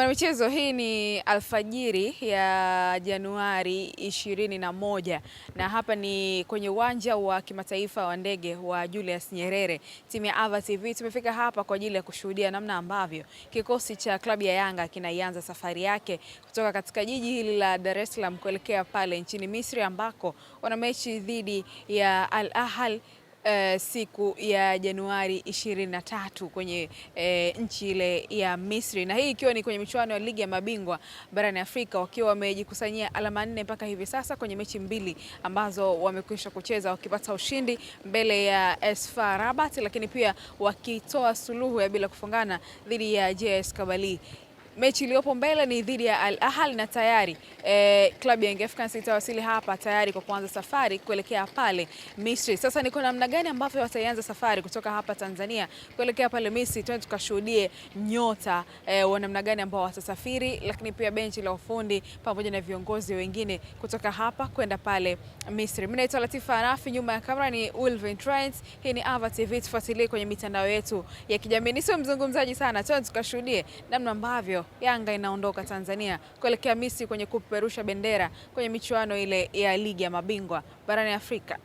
Mwanamichezo, hii ni alfajiri ya Januari 21 na hapa ni kwenye uwanja wa kimataifa wa ndege wa Julius Nyerere. Timu ya Ava TV tumefika hapa kwa ajili ya kushuhudia namna ambavyo kikosi cha klabu ya Yanga kinaianza safari yake kutoka katika jiji hili la Dar es Salaam kuelekea pale nchini Misri ambako wana mechi dhidi ya Al Ahly siku ya Januari 23 kwenye nchi ile ya Misri, na hii ikiwa ni kwenye michuano ya ligi ya mabingwa barani Afrika, wakiwa wamejikusanyia alama 4 mpaka hivi sasa kwenye mechi 2 ambazo wamekwisha kucheza, wakipata ushindi mbele ya AS FAR Rabat, lakini pia wakitoa suluhu ya bila kufungana dhidi ya JS Kabylie. Mechi iliyopo mbele ni dhidi ya Al Ahly na tayari klabu ya Young Africans itawasili hapa tayari kwa kuanza safari kuelekea pale Misri. Sasa ni kwa namna gani ambavyo wataianza safari kutoka hapa Tanzania kuelekea pale Misri, twende tukashuhudie nyota wa namna gani ambao watasafiri, lakini pia benchi la ufundi pamoja na viongozi wengine kutoka hapa kwenda pale Misri. Mimi naitwa Latifa Arafi, nyuma ya kamera ni Ulvin Trent. Hii ni Ava TV, tufuatilie kwenye mitandao yetu ya kijamii. Ni sio mzungumzaji sana, twende tukashuhudie namna ambavyo Yanga inaondoka Tanzania kuelekea Misri kwenye kupeperusha bendera kwenye michuano ile ya ligi ya mabingwa barani Afrika.